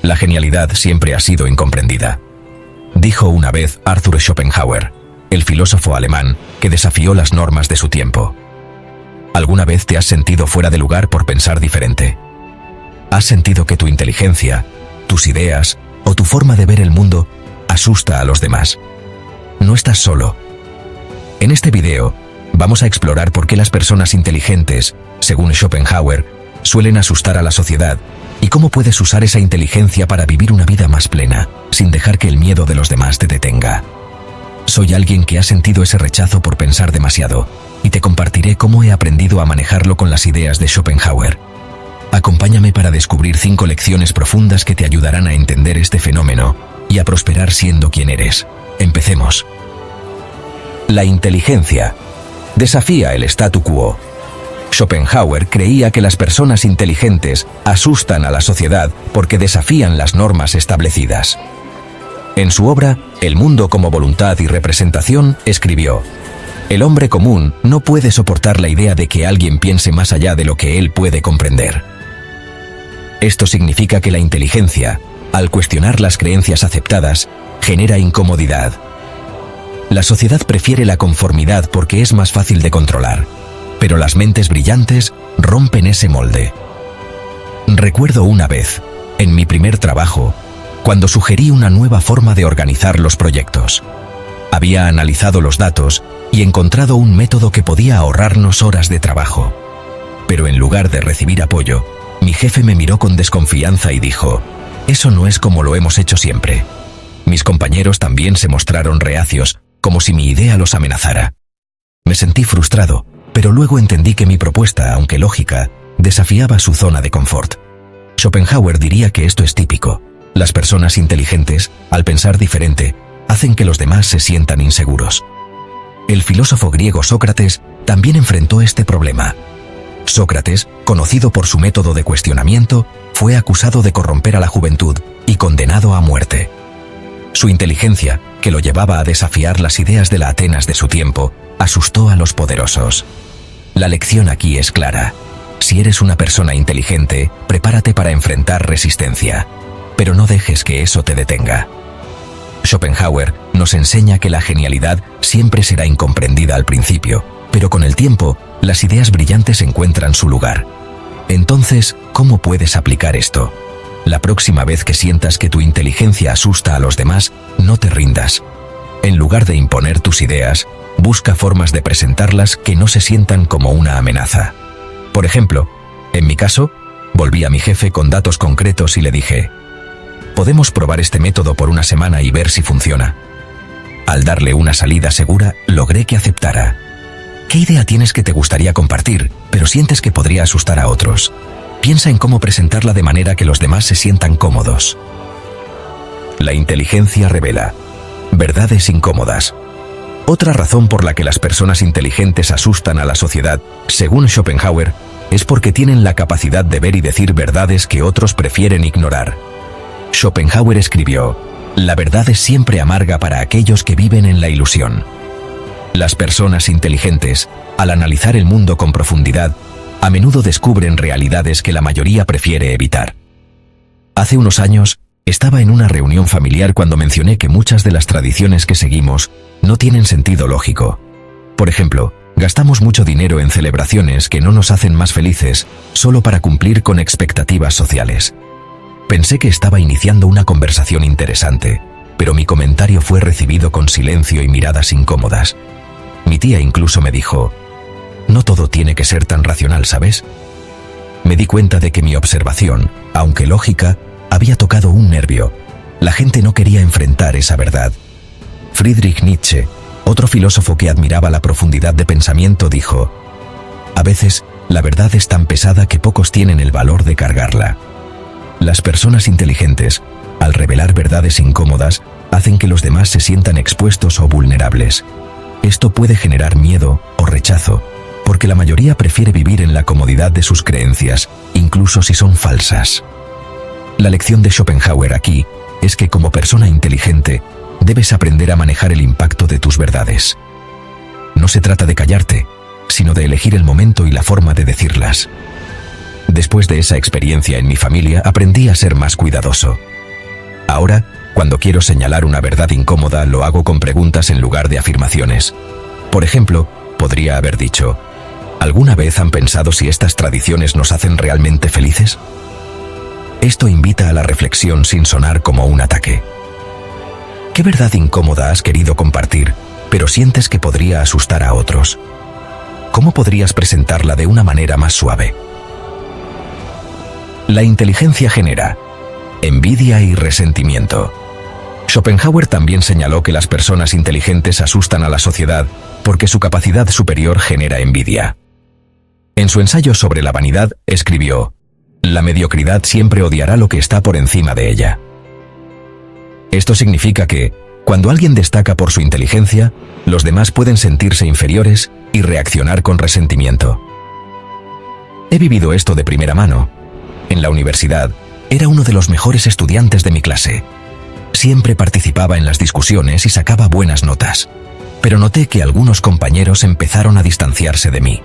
La genialidad siempre ha sido incomprendida. Dijo una vez Arthur Schopenhauer, el filósofo alemán que desafió las normas de su tiempo. ¿Alguna vez te has sentido fuera de lugar por pensar diferente? ¿Has sentido que tu inteligencia, tus ideas o tu forma de ver el mundo asusta a los demás? No estás solo. En este video, vamos a explorar por qué las personas inteligentes, según Schopenhauer, suelen asustar a la sociedad y cómo puedes usar esa inteligencia para vivir una vida más plena, sin dejar que el miedo de los demás te detenga. Soy alguien que ha sentido ese rechazo por pensar demasiado y te compartiré cómo he aprendido a manejarlo con las ideas de Schopenhauer. Acompáñame para descubrir 5 lecciones profundas que te ayudarán a entender este fenómeno y a prosperar siendo quien eres. Empecemos. La inteligencia desafía el statu quo. Schopenhauer creía que las personas inteligentes asustan a la sociedad porque desafían las normas establecidas. En su obra, El mundo como voluntad y representación, escribió: el hombre común no puede soportar la idea de que alguien piense más allá de lo que él puede comprender. Esto significa que la inteligencia, al cuestionar las creencias aceptadas, genera incomodidad. La sociedad prefiere la conformidad porque es más fácil de controlar, pero las mentes brillantes rompen ese molde. Recuerdo una vez, en mi primer trabajo, cuando sugerí una nueva forma de organizar los proyectos. Había analizado los datos y encontrado un método que podía ahorrarnos horas de trabajo. Pero en lugar de recibir apoyo, mi jefe me miró con desconfianza y dijo: «Eso no es como lo hemos hecho siempre». Mis compañeros también se mostraron reacios, como si mi idea los amenazara. Me sentí frustrado, pero luego entendí que mi propuesta, aunque lógica, desafiaba su zona de confort. Schopenhauer diría que esto es típico. Las personas inteligentes, al pensar diferente, hacen que los demás se sientan inseguros. El filósofo griego Sócrates también enfrentó este problema. Sócrates, conocido por su método de cuestionamiento, fue acusado de corromper a la juventud y condenado a muerte. Su inteligencia, que lo llevaba a desafiar las ideas de la Atenas de su tiempo, asustó a los poderosos. La lección aquí es clara. Si eres una persona inteligente, prepárate para enfrentar resistencia. Pero no dejes que eso te detenga. Schopenhauer nos enseña que la genialidad siempre será incomprendida al principio, pero con el tiempo, las ideas brillantes encuentran su lugar. Entonces, ¿cómo puedes aplicar esto? La próxima vez que sientas que tu inteligencia asusta a los demás, no te rindas. En lugar de imponer tus ideas, busca formas de presentarlas que no se sientan como una amenaza. Por ejemplo, en mi caso, volví a mi jefe con datos concretos y le dije: «Podemos probar este método por una semana y ver si funciona». Al darle una salida segura, logré que aceptara. ¿Qué idea tienes que te gustaría compartir, pero sientes que podría asustar a otros? Piensa en cómo presentarla de manera que los demás se sientan cómodos. La inteligencia revela verdades incómodas. Otra razón por la que las personas inteligentes asustan a la sociedad, según Schopenhauer, es porque tienen la capacidad de ver y decir verdades que otros prefieren ignorar. Schopenhauer escribió: «La verdad es siempre amarga para aquellos que viven en la ilusión». Las personas inteligentes, al analizar el mundo con profundidad, a menudo descubren realidades que la mayoría prefiere evitar. Hace unos años, estaba en una reunión familiar cuando mencioné que muchas de las tradiciones que seguimos no tienen sentido lógico. Por ejemplo, gastamos mucho dinero en celebraciones que no nos hacen más felices solo para cumplir con expectativas sociales. Pensé que estaba iniciando una conversación interesante, pero mi comentario fue recibido con silencio y miradas incómodas. Mi tía incluso me dijo: «No todo tiene que ser tan racional, ¿sabes?». Me di cuenta de que mi observación, aunque lógica, había tocado un nervio. La gente no quería enfrentar esa verdad. Friedrich Nietzsche, otro filósofo que admiraba la profundidad de pensamiento, dijo: «A veces, la verdad es tan pesada que pocos tienen el valor de cargarla». Las personas inteligentes, al revelar verdades incómodas, hacen que los demás se sientan expuestos o vulnerables. Esto puede generar miedo o rechazo, porque la mayoría prefiere vivir en la comodidad de sus creencias, incluso si son falsas. La lección de Schopenhauer aquí es que como persona inteligente, debes aprender a manejar el impacto de tus verdades. No se trata de callarte, sino de elegir el momento y la forma de decirlas. Después de esa experiencia en mi familia, aprendí a ser más cuidadoso. Ahora, cuando quiero señalar una verdad incómoda, lo hago con preguntas en lugar de afirmaciones. Por ejemplo, podría haber dicho: ¿alguna vez han pensado si estas tradiciones nos hacen realmente felices? Esto invita a la reflexión sin sonar como un ataque. ¿Qué verdad incómoda has querido compartir, pero sientes que podría asustar a otros? ¿Cómo podrías presentarla de una manera más suave? La inteligencia genera envidia y resentimiento. Schopenhauer también señaló que las personas inteligentes asustan a la sociedad porque su capacidad superior genera envidia. En su ensayo sobre la vanidad, escribió: la mediocridad siempre odiará lo que está por encima de ella. Esto significa que, cuando alguien destaca por su inteligencia, los demás pueden sentirse inferiores y reaccionar con resentimiento. He vivido esto de primera mano. En la universidad, era uno de los mejores estudiantes de mi clase. Siempre participaba en las discusiones y sacaba buenas notas. Pero noté que algunos compañeros empezaron a distanciarse de mí.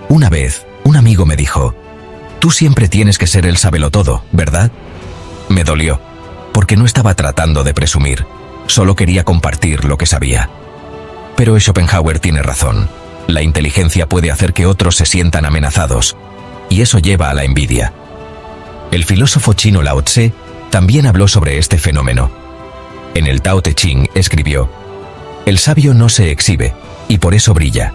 Una vez, un amigo me dijo: «Tú siempre tienes que ser el sabelotodo, ¿verdad?». Me dolió, porque no estaba tratando de presumir, solo quería compartir lo que sabía. Pero Schopenhauer tiene razón. La inteligencia puede hacer que otros se sientan amenazados, y eso lleva a la envidia. El filósofo chino Lao Tse también habló sobre este fenómeno. En el Tao Te Ching escribió: «El sabio no se exhibe, y por eso brilla».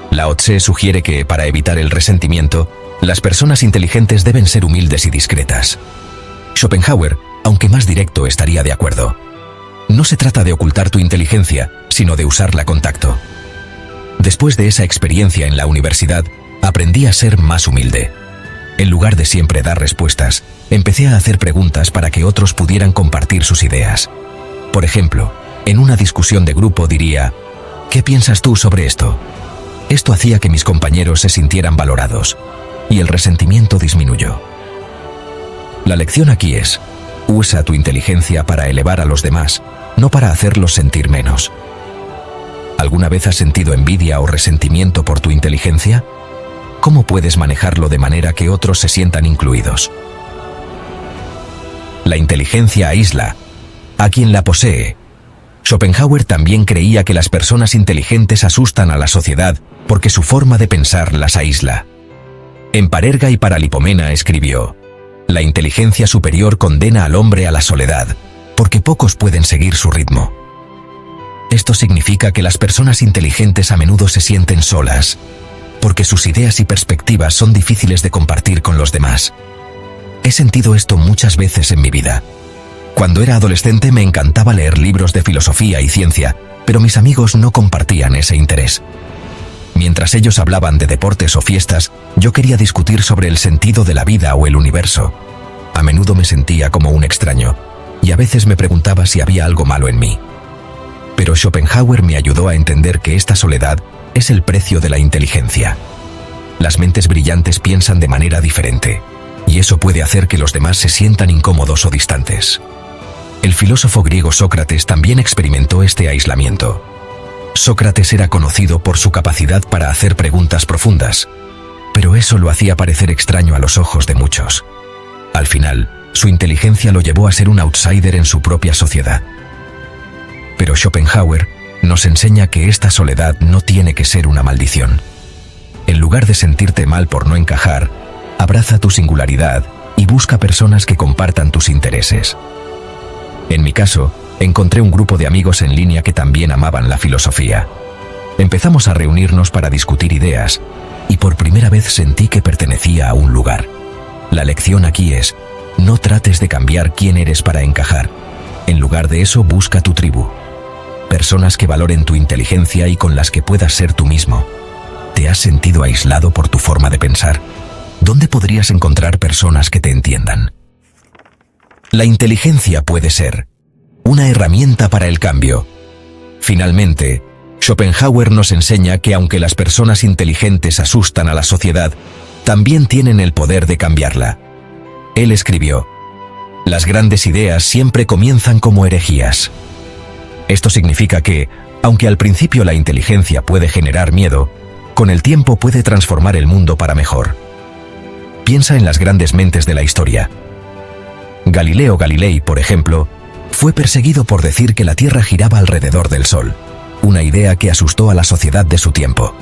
Lao Tse sugiere que, para evitar el resentimiento, las personas inteligentes deben ser humildes y discretas. Schopenhauer, aunque más directo, estaría de acuerdo. No se trata de ocultar tu inteligencia, sino de usarla con tacto. Después de esa experiencia en la universidad, aprendí a ser más humilde. En lugar de siempre dar respuestas, empecé a hacer preguntas para que otros pudieran compartir sus ideas. Por ejemplo, en una discusión de grupo diría: «¿Qué piensas tú sobre esto?». Esto hacía que mis compañeros se sintieran valorados, y el resentimiento disminuyó. La lección aquí es: usa tu inteligencia para elevar a los demás, no para hacerlos sentir menos. ¿Alguna vez has sentido envidia o resentimiento por tu inteligencia? ¿Cómo puedes manejarlo de manera que otros se sientan incluidos? La inteligencia aísla a quien la posee. Schopenhauer también creía que las personas inteligentes asustan a la sociedad porque su forma de pensar las aísla. En Parerga y Paralipomena escribió: «La inteligencia superior condena al hombre a la soledad, porque pocos pueden seguir su ritmo». Esto significa que las personas inteligentes a menudo se sienten solas, porque sus ideas y perspectivas son difíciles de compartir con los demás. He sentido esto muchas veces en mi vida. Cuando era adolescente me encantaba leer libros de filosofía y ciencia, pero mis amigos no compartían ese interés. Mientras ellos hablaban de deportes o fiestas, yo quería discutir sobre el sentido de la vida o el universo. A menudo me sentía como un extraño, y a veces me preguntaba si había algo malo en mí. Pero Schopenhauer me ayudó a entender que esta soledad es el precio de la inteligencia. Las mentes brillantes piensan de manera diferente, y eso puede hacer que los demás se sientan incómodos o distantes. El filósofo griego Sócrates también experimentó este aislamiento. Sócrates era conocido por su capacidad para hacer preguntas profundas, pero eso lo hacía parecer extraño a los ojos de muchos. Al final, su inteligencia lo llevó a ser un outsider en su propia sociedad. Pero Schopenhauer nos enseña que esta soledad no tiene que ser una maldición. En lugar de sentirte mal por no encajar, abraza tu singularidad y busca personas que compartan tus intereses. En mi caso, encontré un grupo de amigos en línea que también amaban la filosofía. Empezamos a reunirnos para discutir ideas, y por primera vez sentí que pertenecía a un lugar. La lección aquí es: no trates de cambiar quién eres para encajar. En lugar de eso, busca tu tribu. Personas que valoren tu inteligencia y con las que puedas ser tú mismo. ¿Te has sentido aislado por tu forma de pensar? ¿Dónde podrías encontrar personas que te entiendan? La inteligencia puede ser una herramienta para el cambio. Finalmente, Schopenhauer nos enseña que aunque las personas inteligentes asustan a la sociedad, también tienen el poder de cambiarla. Él escribió: «Las grandes ideas siempre comienzan como herejías». Esto significa que, aunque al principio la inteligencia puede generar miedo, con el tiempo puede transformar el mundo para mejor. Piensa en las grandes mentes de la historia. Galileo Galilei, por ejemplo, Fue perseguido por decir que la Tierra giraba alrededor del Sol, una idea que asustó a la sociedad de su tiempo.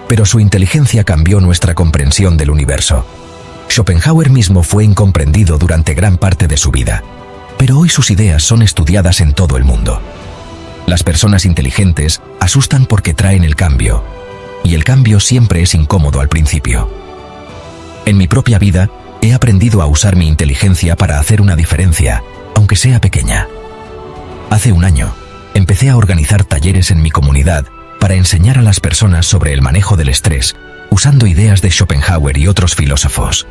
Pero su inteligencia cambió nuestra comprensión del universo. Schopenhauer mismo fue incomprendido durante gran parte de su vida, pero hoy sus ideas son estudiadas en todo el mundo. Las personas inteligentes asustan porque traen el cambio, y el cambio siempre es incómodo al principio. En mi propia vida, he aprendido a usar mi inteligencia para hacer una diferencia, aunque sea pequeña. Hace un año, empecé a organizar talleres en mi comunidad para enseñar a las personas sobre el manejo del estrés, usando ideas de Schopenhauer y otros filósofos.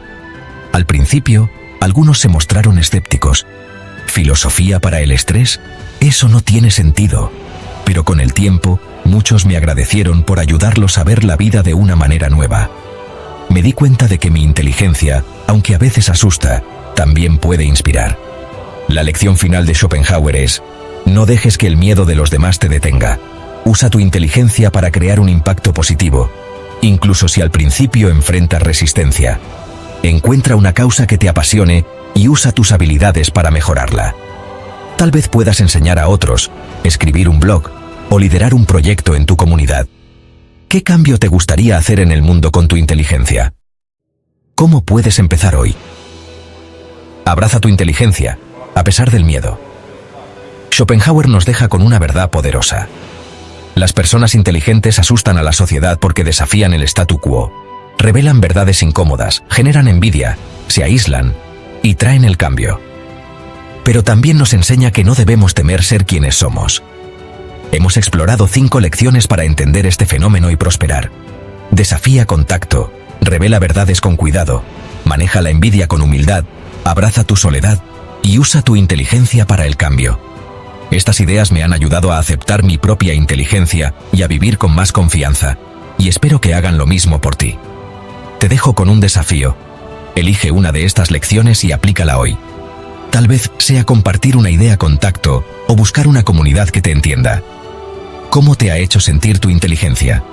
Al principio, algunos se mostraron escépticos. ¿Filosofía para el estrés? Eso no tiene sentido. Pero con el tiempo, muchos me agradecieron por ayudarlos a ver la vida de una manera nueva. Me di cuenta de que mi inteligencia, aunque a veces asusta, también puede inspirar. La lección final de Schopenhauer es: no dejes que el miedo de los demás te detenga. Usa tu inteligencia para crear un impacto positivo, incluso si al principio enfrentas resistencia. Encuentra una causa que te apasione y usa tus habilidades para mejorarla. Tal vez puedas enseñar a otros, escribir un blog o liderar un proyecto en tu comunidad. ¿Qué cambio te gustaría hacer en el mundo con tu inteligencia? ¿Cómo puedes empezar hoy? Abraza tu inteligencia, a pesar del miedo. Schopenhauer nos deja con una verdad poderosa. Las personas inteligentes asustan a la sociedad porque desafían el statu quo, revelan verdades incómodas, generan envidia, se aíslan y traen el cambio. Pero también nos enseña que no debemos temer ser quienes somos. Hemos explorado 5 lecciones para entender este fenómeno y prosperar. Desafía con tacto, revela verdades con cuidado, maneja la envidia con humildad, abraza tu soledad y usa tu inteligencia para el cambio. Estas ideas me han ayudado a aceptar mi propia inteligencia y a vivir con más confianza, y espero que hagan lo mismo por ti. Te dejo con un desafío. Elige una de estas lecciones y aplícala hoy. Tal vez sea compartir una idea con tacto o buscar una comunidad que te entienda. ¿Cómo te ha hecho sentir tu inteligencia?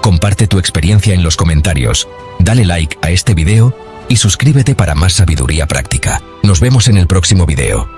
Comparte tu experiencia en los comentarios, dale like a este video y suscríbete para más sabiduría práctica. Nos vemos en el próximo video.